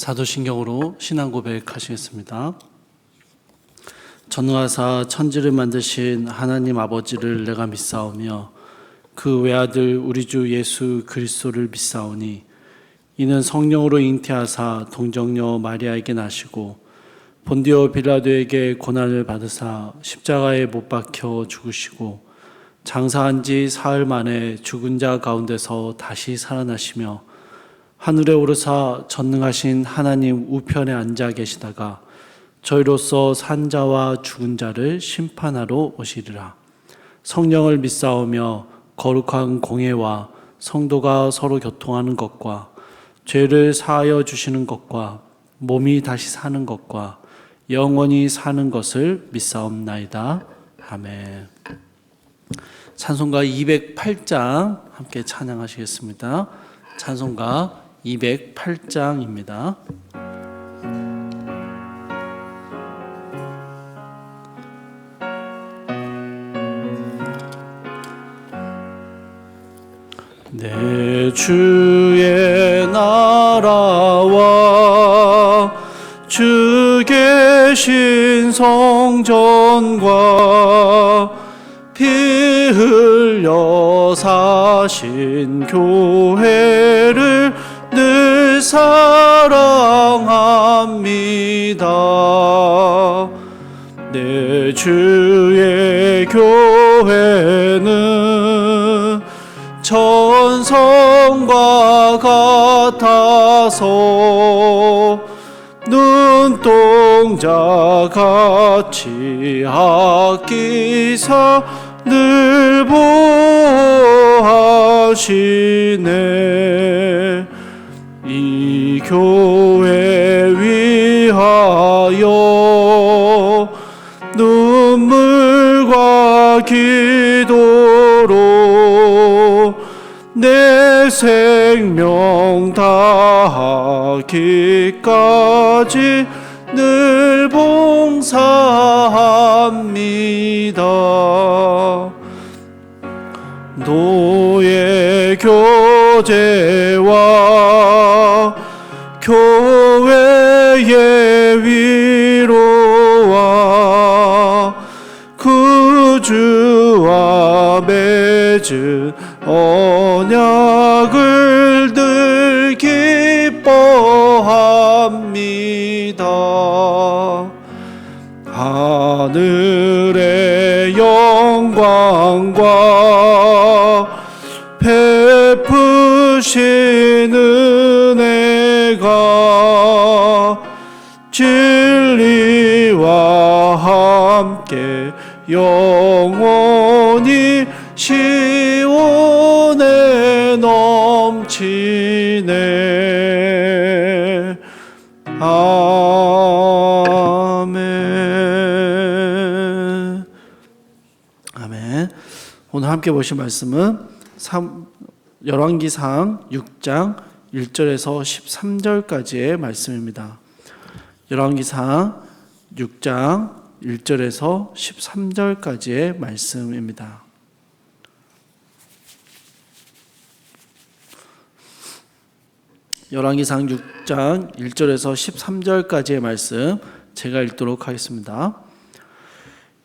사도신경으로 신앙 고백하시겠습니다. 전능하사 천지를 만드신 하나님 아버지를 내가 믿사오며 그 외아들 우리 주 예수 그리스도를 믿사오니 이는 성령으로 잉태하사 동정녀 마리아에게 나시고 본디오 빌라도에게 고난을 받으사 십자가에 못 박혀 죽으시고 장사한 지 사흘 만에 죽은 자 가운데서 다시 살아나시며 하늘에 오르사 전능하신 하나님 우편에 앉아 계시다가 저희로서 산 자와 죽은 자를 심판하러 오시리라. 성령을 믿사오며 거룩한 공예와 성도가 서로 교통하는 것과 죄를 사하여 주시는 것과 몸이 다시 사는 것과 영원히 사는 것을 믿사옵나이다. 아멘. 찬송가 208장 함께 찬양하시겠습니다. 찬송가 208장입니다. 내 주의 나라와 주 계신 성전과 피 흘려 사신 교회를 늘 사랑합니다. 내 주의 교회는 천성과 같아서 눈동자 같이 아끼사 늘 보호하시네. 이 교회 위하여 눈물과 기도로 내 생명 다하기까지 늘 봉사합니다. 노예 교제와 교회의 위로와 구주와 맺은 언약을 늘 기뻐합니다. 하늘의 영광과 베푸신 은혜가 진리와 함께 영원히 시온에 넘치네. 아멘. 아멘. 오늘 함께 보실 말씀은 열왕기상 6장 1절에서 13절까지의 말씀입니다. 열왕기상 6장 1절에서 13절까지의 말씀입니다. 열왕기상 6장 1절에서 13절까지의 말씀 제가 읽도록 하겠습니다.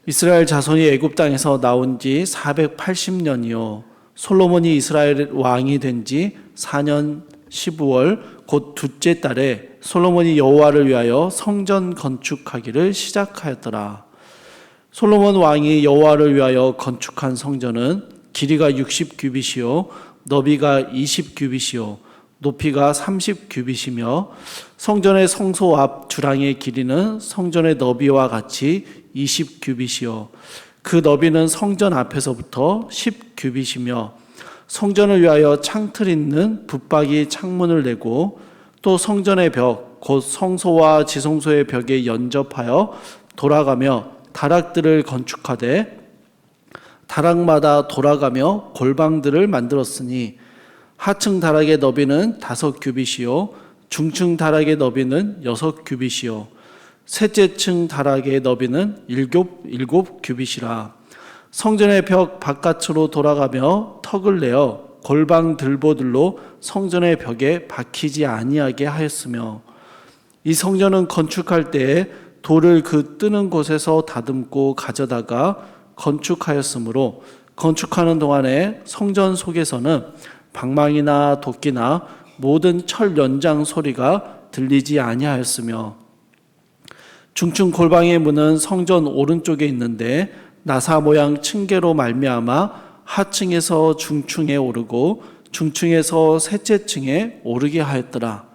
이스라엘 자손이 애굽 땅에서 나온 지 480년이요 솔로몬이 이스라엘 왕이 된 지 4년 15월 곧 둘째 달에 솔로몬이 여호와를 위하여 성전 건축하기를 시작하였더라. 솔로몬 왕이 여호와를 위하여 건축한 성전은 길이가 60규빗이요 너비가 20규빗이요 높이가 30규빗이며 성전의 성소 앞 주랑의 길이는 성전의 너비와 같이 20규빗이요 그 너비는 성전 앞에서부터 10규빗이며 성전을 위하여 창틀 있는 붙박이 창문을 내고 또 성전의 벽 곧 성소와 지성소의 벽에 연접하여 돌아가며 다락들을 건축하되 다락마다 돌아가며 골방들을 만들었으니 하층 다락의 너비는 5규빗이요 중층 다락의 너비는 6규빗이요 셋째 층 다락의 너비는 7규빗이라. 성전의 벽 바깥으로 돌아가며 턱을 내어 골방 들보들로 성전의 벽에 박히지 아니하게 하였으며 이 성전은 건축할 때에 돌을 그 뜨는 곳에서 다듬고 가져다가 건축하였으므로 건축하는 동안에 성전 속에서는 방망이나 도끼나 모든 철 연장 소리가 들리지 아니하였으며 중층 골방의 문은 성전 오른쪽에 있는데 나사 모양 층계로 말미암아 하층에서 중층에 오르고 중층에서 셋째 층에 오르게 하였더라.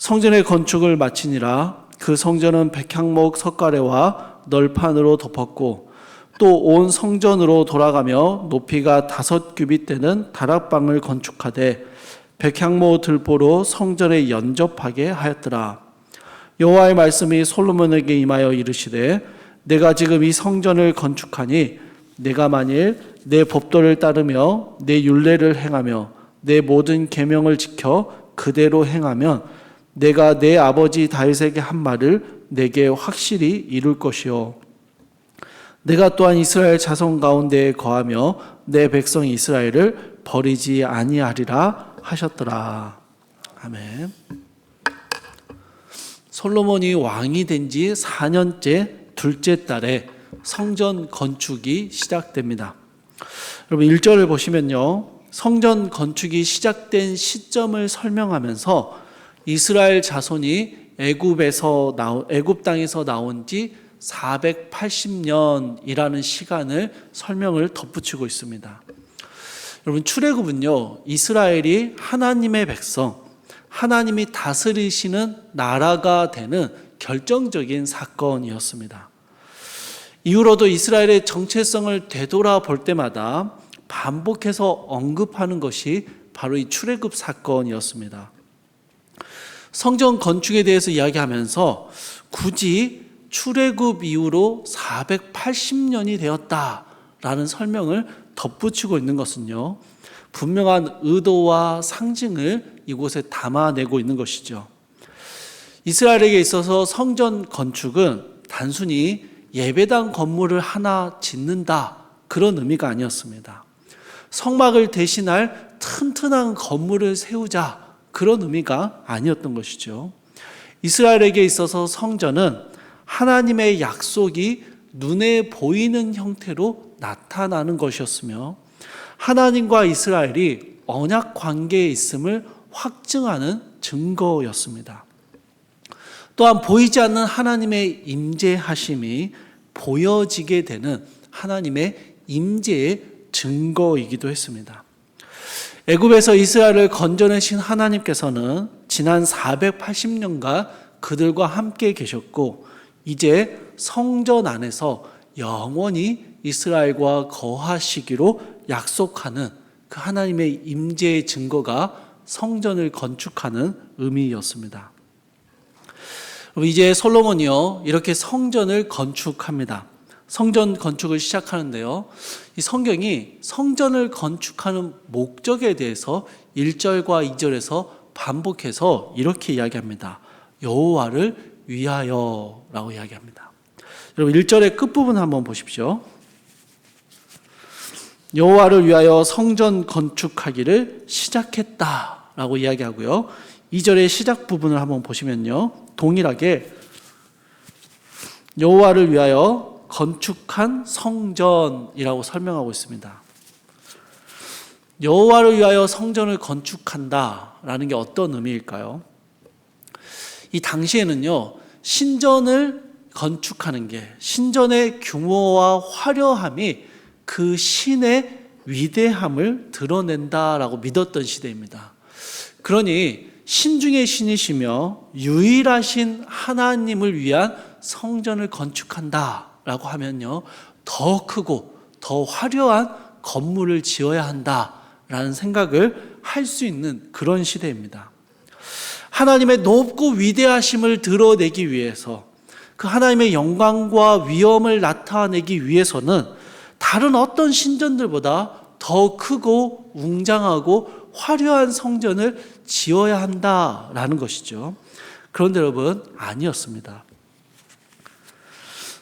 성전의 건축을 마치니라. 그 성전은 백향목 석가래와 널판으로 덮었고 또 온 성전으로 돌아가며 높이가 5규빗 되는 다락방을 건축하되 백향모 들보로 성전에 연접하게 하였더라. 여호와의 말씀이 솔로몬에게 임하여 이르시되 내가 지금 이 성전을 건축하니 내가 만일 내 법도를 따르며 내 율례를 행하며 내 모든 계명을 지켜 그대로 행하면 내가 내 아버지 다윗에게 한 말을 내게 확실히 이룰 것이요 내가 또한 이스라엘 자손 가운데에 거하며 내 백성 이스라엘을 버리지 아니하리라 하셨더라. 아멘. 솔로몬이 왕이 된 지 4년째 둘째 달에 성전 건축이 시작됩니다. 여러분 1절을 보시면요. 성전 건축이 시작된 시점을 설명하면서 이스라엘 자손이 애굽 땅에서 나온 지 480년이라는 시간을 설명을 덧붙이고 있습니다. 여러분 출애굽은요. 이스라엘이 하나님의 백성, 하나님이 다스리시는 나라가 되는 결정적인 사건이었습니다. 이후로도 이스라엘의 정체성을 되돌아볼 때마다 반복해서 언급하는 것이 바로 이 출애굽 사건이었습니다. 성전 건축에 대해서 이야기하면서 굳이 출애굽 이후로 480년이 되었다라는 설명을 덧붙이고 있는 것은요. 분명한 의도와 상징을 이곳에 담아내고 있는 것이죠. 이스라엘에게 있어서 성전 건축은 단순히 예배당 건물을 하나 짓는다 그런 의미가 아니었습니다. 성막을 대신할 튼튼한 건물을 세우자 그런 의미가 아니었던 것이죠. 이스라엘에게 있어서 성전은 하나님의 약속이 눈에 보이는 형태로 나타나는 것이었으며 하나님과 이스라엘이 언약 관계에 있음을 확증하는 증거였습니다. 또한 보이지 않는 하나님의 임재하심이 보여지게 되는 하나님의 임재의 증거이기도 했습니다. 애굽에서 이스라엘을 건져내신 하나님께서는 지난 480년간 그들과 함께 계셨고 이제 성전 안에서 영원히 이스라엘과 거하시기로 약속하는 그 하나님의 임재의 증거가 성전을 건축하는 의미였습니다. 이제 솔로몬이요 이렇게 성전을 건축합니다. 성전 건축을 시작하는데요. 이 성경이 성전을 건축하는 목적에 대해서 1절과 2절에서 반복해서 이렇게 이야기합니다. 여호와를 위하여라고 이야기합니다. 여러분 1절의 끝부분 한번 보십시오. 여호와를 위하여 성전 건축하기를 시작했다라고 이야기하고요. 2절의 시작 부분을 한번 보시면요. 동일하게 여호와를 위하여 건축한 성전이라고 설명하고 있습니다. 여호와를 위하여 성전을 건축한다라는 게 어떤 의미일까요? 이 당시에는요. 신전을 건축하는 게 신전의 규모와 화려함이 그 신의 위대함을 드러낸다라고 믿었던 시대입니다. 그러니 신중의 신이시며 유일하신 하나님을 위한 성전을 건축한다라고 하면요. 더 크고 더 화려한 건물을 지어야 한다라는 생각을 할 수 있는 그런 시대입니다. 하나님의 높고 위대하심을 드러내기 위해서 그 하나님의 영광과 위엄을 나타내기 위해서는 다른 어떤 신전들보다 더 크고 웅장하고 화려한 성전을 지어야 한다라는 것이죠. 그런데 여러분 아니었습니다.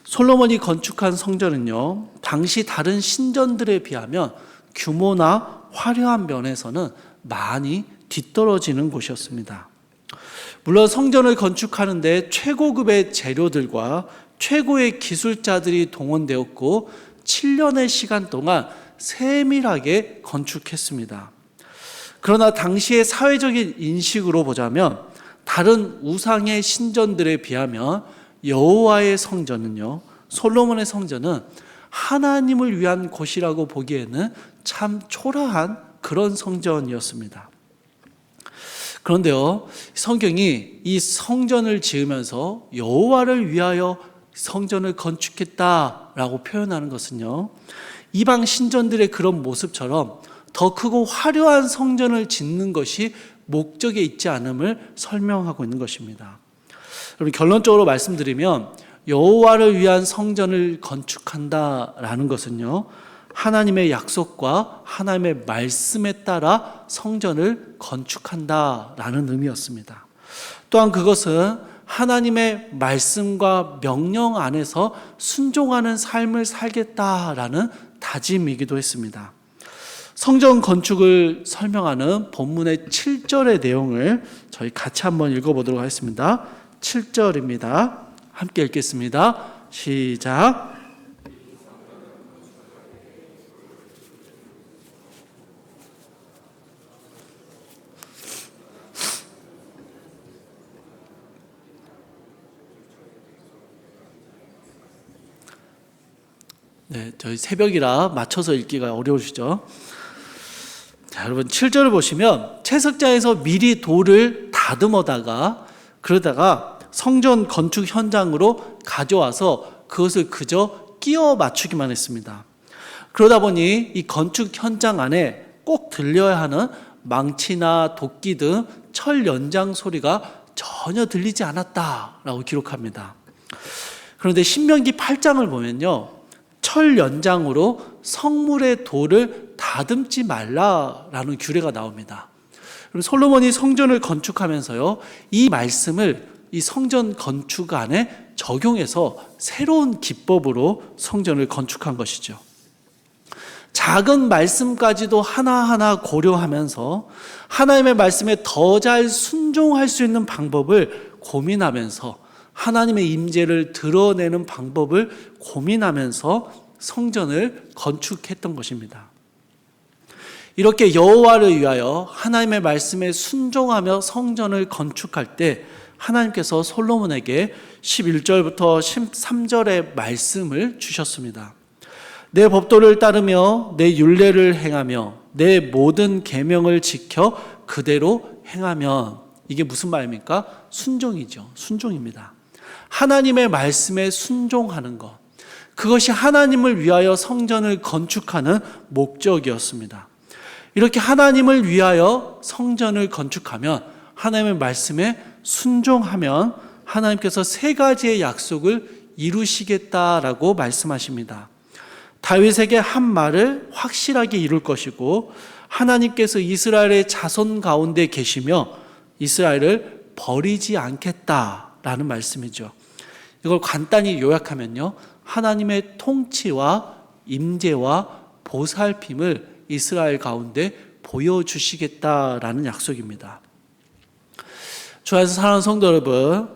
솔로몬이 건축한 성전은요, 당시 다른 신전들에 비하면 규모나 화려한 면에서는 많이 뒤떨어지는 곳이었습니다. 물론 성전을 건축하는데 최고급의 재료들과 최고의 기술자들이 동원되었고 7년의 시간 동안 세밀하게 건축했습니다. 그러나 당시의 사회적인 인식으로 보자면 다른 우상의 신전들에 비하면 여호와의 성전은요, 솔로몬의 성전은 하나님을 위한 곳이라고 보기에는 참 초라한 그런 성전이었습니다. 그런데요, 성경이 이 성전을 지으면서 여호와를 위하여 성전을 건축했다라고 표현하는 것은요, 이방 신전들의 그런 모습처럼 더 크고 화려한 성전을 짓는 것이 목적에 있지 않음을 설명하고 있는 것입니다. 여러분, 결론적으로 말씀드리면 여호와를 위한 성전을 건축한다라는 것은요, 하나님의 약속과 하나님의 말씀에 따라 성전을 건축한다라는 의미였습니다. 또한 그것은 하나님의 말씀과 명령 안에서 순종하는 삶을 살겠다라는 다짐이기도 했습니다. 성전 건축을 설명하는 본문의 7절의 내용을 저희 같이 한번 읽어보도록 하겠습니다. 7절입니다. 함께 읽겠습니다. 시작. 네, 저희 새벽이라 맞춰서 읽기가 어려우시죠? 자, 여러분 7절을 보시면 채석장에서 미리 돌을 다듬어다가 그러다가 성전 건축 현장으로 가져와서 그것을 그저 끼워 맞추기만 했습니다. 그러다 보니 이 건축 현장 안에 꼭 들려야 하는 망치나 도끼 등 철 연장 소리가 전혀 들리지 않았다라고 기록합니다. 그런데 신명기 8장을 보면요, 철 연장으로 성물의 돌을 다듬지 말라라는 규례가 나옵니다. 그리고 솔로몬이 성전을 건축하면서요, 이 말씀을 이 성전 건축 안에 적용해서 새로운 기법으로 성전을 건축한 것이죠. 작은 말씀까지도 하나하나 고려하면서 하나님의 말씀에 더 잘 순종할 수 있는 방법을 고민하면서 하나님의 임재를 드러내는 방법을 고민하면서 성전을 건축했던 것입니다. 이렇게 여호와를 위하여 하나님의 말씀에 순종하며 성전을 건축할 때 하나님께서 솔로몬에게 11절부터 13절의 말씀을 주셨습니다. 내 법도를 따르며 내 율례를 행하며 내 모든 계명을 지켜 그대로 행하면, 이게 무슨 말입니까? 순종이죠. 순종입니다. 하나님의 말씀에 순종하는 것, 그것이 하나님을 위하여 성전을 건축하는 목적이었습니다. 이렇게 하나님을 위하여 성전을 건축하면, 하나님의 말씀에 순종하면 하나님께서 세 가지의 약속을 이루시겠다라고 말씀하십니다. 다윗에게 한 말을 확실하게 이룰 것이고, 하나님께서 이스라엘의 자손 가운데 계시며 이스라엘을 버리지 않겠다라는 말씀이죠. 이걸 간단히 요약하면요, 하나님의 통치와 임재와 보살핌을 이스라엘 가운데 보여주시겠다라는 약속입니다. 주 안에서 사랑하는 성도 여러분,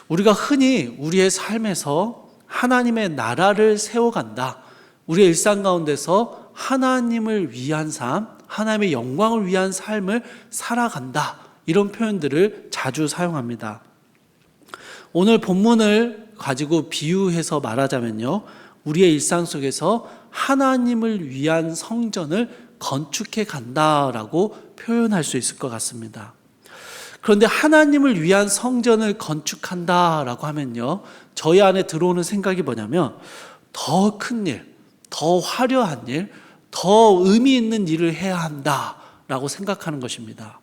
우리가 흔히 우리의 삶에서 하나님의 나라를 세워간다, 우리의 일상 가운데서 하나님을 위한 삶, 하나님의 영광을 위한 삶을 살아간다, 이런 표현들을 자주 사용합니다. 오늘 본문을 가지고 비유해서 말하자면요, 우리의 일상 속에서 하나님을 위한 성전을 건축해 간다라고 표현할 수 있을 것 같습니다. 그런데 하나님을 위한 성전을 건축한다라고 하면요, 저희 안에 들어오는 생각이 뭐냐면 더 큰 일, 더 화려한 일, 더 의미 있는 일을 해야 한다라고 생각하는 것입니다.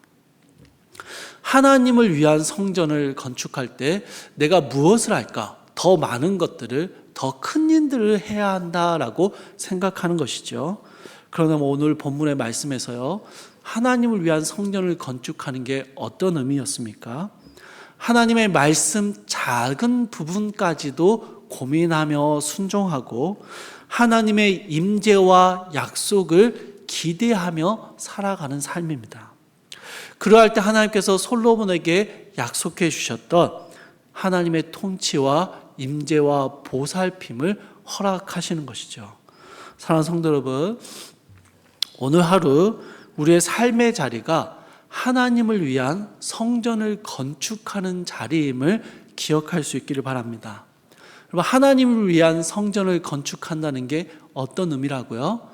하나님을 위한 성전을 건축할 때 내가 무엇을 할까? 더 많은 것들을, 더 큰 일들을 해야 한다라고 생각하는 것이죠. 그러나 오늘 본문의 말씀에서요, 하나님을 위한 성전을 건축하는 게 어떤 의미였습니까? 하나님의 말씀 작은 부분까지도 고민하며 순종하고 하나님의 임재와 약속을 기대하며 살아가는 삶입니다. 그러할 때 하나님께서 솔로몬에게 약속해 주셨던 하나님의 통치와 임재와 보살핌을 허락하시는 것이죠. 사랑하는 성도 여러분, 오늘 하루 우리의 삶의 자리가 하나님을 위한 성전을 건축하는 자리임을 기억할 수 있기를 바랍니다. 여러분, 하나님을 위한 성전을 건축한다는 게 어떤 의미라고요?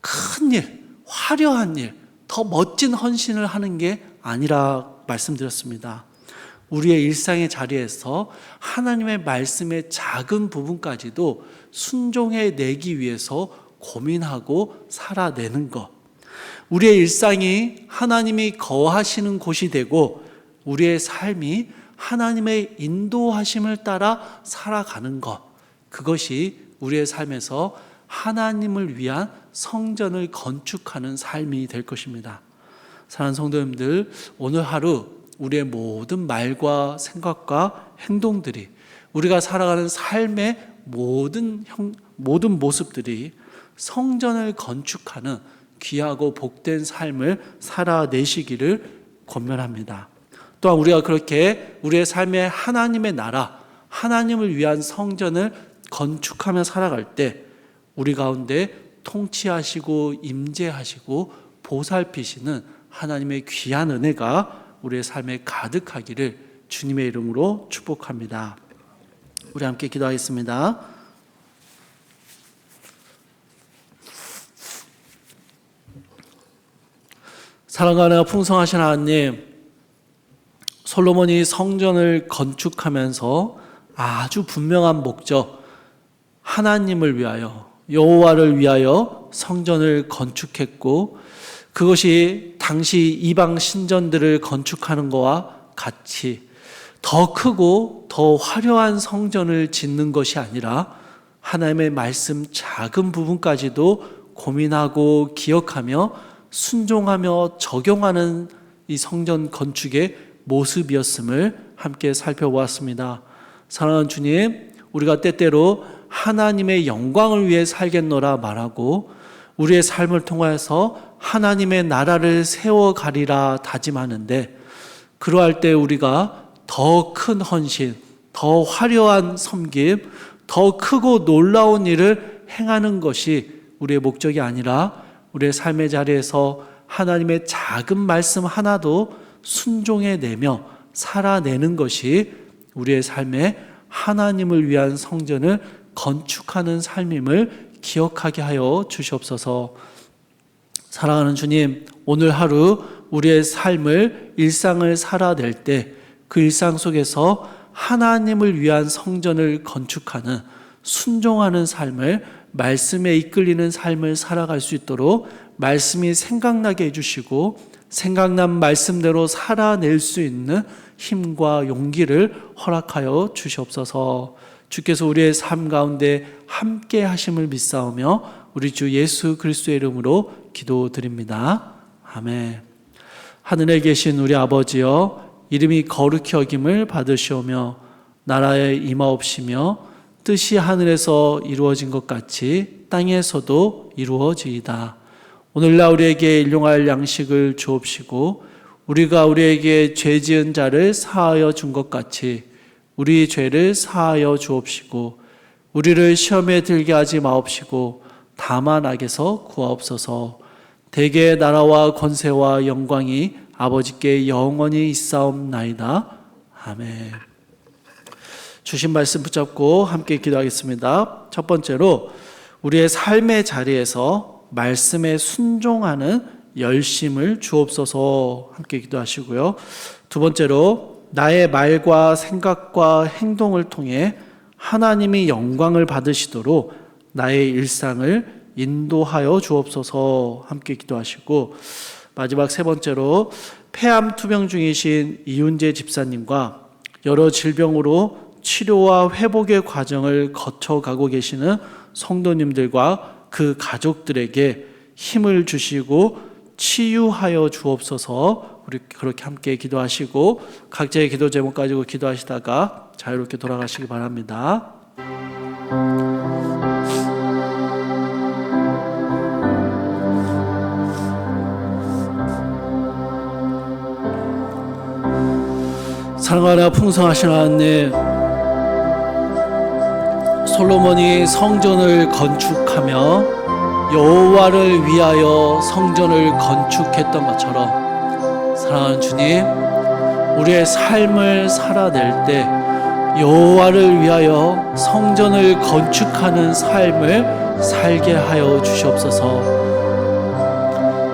큰 일, 화려한 일, 더 멋진 헌신을 하는 게 아니라 말씀드렸습니다. 우리의 일상의 자리에서 하나님의 말씀의 작은 부분까지도 순종해 내기 위해서 고민하고 살아내는 것. 우리의 일상이 하나님이 거하시는 곳이 되고 우리의 삶이 하나님의 인도하심을 따라 살아가는 것. 그것이 우리의 삶에서 하나님을 위한 성전을 건축하는 삶이 될 것입니다. 사랑하는 성도님들, 오늘 하루 우리의 모든 말과 생각과 행동들이, 우리가 살아가는 삶의 모든 모습들이 성전을 건축하는 귀하고 복된 삶을 살아내시기를 권면합니다. 또한 우리가 그렇게 우리의 삶의 하나님의 나라, 하나님을 위한 성전을 건축하며 살아갈 때 우리 가운데 통치하시고 임재하시고 보살피시는 하나님의 귀한 은혜가 우리의 삶에 가득하기를 주님의 이름으로 축복합니다. 우리 함께 기도하겠습니다. 사랑하는 풍성하신 하나님, 솔로몬이 성전을 건축하면서 아주 분명한 목적, 하나님을 위하여, 여호와를 위하여 성전을 건축했고, 그것이 당시 이방 신전들을 건축하는 것과 같이 더 크고 더 화려한 성전을 짓는 것이 아니라 하나님의 말씀 작은 부분까지도 고민하고 기억하며 순종하며 적용하는 이 성전 건축의 모습이었음을 함께 살펴보았습니다. 사랑하는 주님, 우리가 때때로 하나님의 영광을 위해 살겠노라 말하고 우리의 삶을 통하여서 하나님의 나라를 세워가리라 다짐하는데, 그러할 때 우리가 더 큰 헌신, 더 화려한 섬김, 더 크고 놀라운 일을 행하는 것이 우리의 목적이 아니라 우리의 삶의 자리에서 하나님의 작은 말씀 하나도 순종해내며 살아내는 것이 우리의 삶에 하나님을 위한 성전을 건축하는 삶임을 기억하게 하여 주시옵소서. 사랑하는 주님, 오늘 하루 우리의 삶을, 일상을 살아낼 때 그 일상 속에서 하나님을 위한 성전을 건축하는, 순종하는 삶을, 말씀에 이끌리는 삶을 살아갈 수 있도록 말씀이 생각나게 해주시고 생각난 말씀대로 살아낼 수 있는 힘과 용기를 허락하여 주시옵소서. 주께서 우리의 삶 가운데 함께 하심을 믿사오며 우리 주 예수 그리스도의 이름으로 기도드립니다. 아멘. 하늘에 계신 우리 아버지여, 이름이 거룩히 여김을 받으시오며 나라에 임하옵시며 뜻이 하늘에서 이루어진 것 같이 땅에서도 이루어지이다. 오늘날 우리에게 일용할 양식을 주옵시고 우리가 우리에게 죄 지은 자를 사하여 준 것 같이 우리 죄를 사하여 주옵시고 우리를 시험에 들게 하지 마옵시고 다만 악에서 구하옵소서. 대개의 나라와 권세와 영광이 아버지께 영원히 있사옵나이다. 아멘. 주신 말씀 붙잡고 함께 기도하겠습니다. 첫 번째로 우리의 삶의 자리에서 말씀에 순종하는 열심을 주옵소서 함께 기도하시고요. 두 번째로 나의 말과 생각과 행동을 통해 하나님이 영광을 받으시도록 나의 일상을 인도하여 주옵소서 함께 기도하시고, 마지막 세 번째로 폐암 투병 중이신 이윤재 집사님과 여러 질병으로 치료와 회복의 과정을 거쳐가고 계시는 성도님들과 그 가족들에게 힘을 주시고 치유하여 주옵소서. 우리 그렇게 함께 기도하시고 각자의 기도 제목 가지고 기도하시다가 자유롭게 돌아가시기 바랍니다. 사랑하나 풍성하신 하나님, 솔로몬이 성전을 건축하며 여호와를 위하여 성전을 건축했던 것처럼 사랑하는 주님, 우리의 삶을 살아낼 때 여호와를 위하여 성전을 건축하는 삶을 살게 하여 주시옵소서.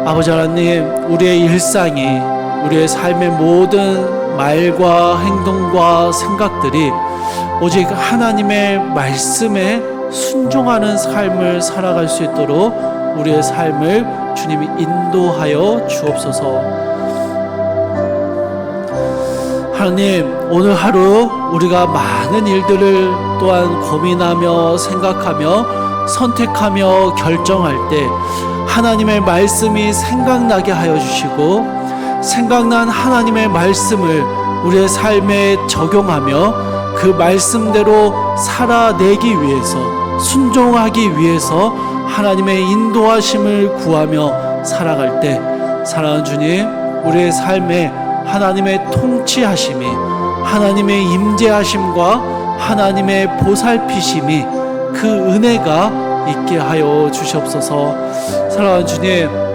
아버지 하나님, 우리의 일상이, 우리의 삶의 모든 말과 행동과 생각들이 오직 하나님의 말씀에 순종하는 삶을 살아갈 수 있도록 우리의 삶을 주님이 인도하여 주옵소서. 하나님, 오늘 하루 우리가 많은 일들을 또한 고민하며 생각하며 선택하며 결정할 때 하나님의 말씀이 생각나게 하여 주시고, 생각난 하나님의 말씀을 우리의 삶에 적용하며 그 말씀대로 살아내기 위해서, 순종하기 위해서 하나님의 인도하심을 구하며 살아갈 때 사랑하는 주님, 우리의 삶에 하나님의 통치하심이, 하나님의 임재하심과 하나님의 보살피심이, 그 은혜가 있게 하여 주시옵소서. 사랑하는 주님,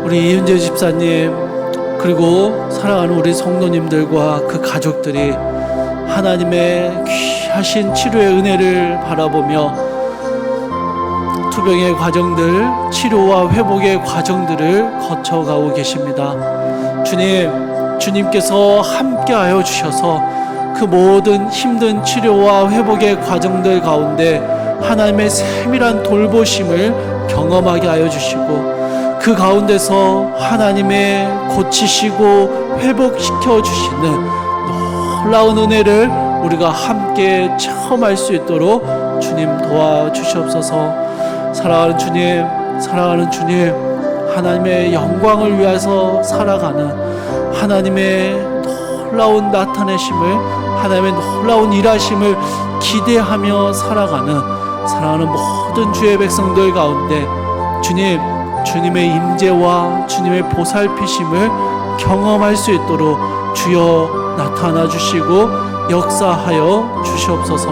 우리 이은재 집사님 그리고 사랑하는 우리 성도님들과 그 가족들이 하나님의 귀하신 치료의 은혜를 바라보며 투병의 과정들, 치료와 회복의 과정들을 거쳐가고 계십니다. 주님, 주님께서 함께하여 주셔서 그 모든 힘든 치료와 회복의 과정들 가운데 하나님의 세밀한 돌보심을 경험하게 하여 주시고, 그 가운데서 하나님의 고치시고 회복시켜 주시는 놀라운 은혜를 우리가 함께 체험할 수 있도록 주님 도와주시옵소서. 사랑하는 주님, 사랑하는 주님, 하나님의 영광을 위해서 살아가는 하나님의 놀라운 나타내심을, 하나님의 놀라운 일하심을 기대하며 살아가는 사랑하는 모든 주의 백성들 가운데 주님, 주님의 임재와 주님의 보살피심을 경험할 수 있도록 주여 나타나 주시고 역사하여 주시옵소서.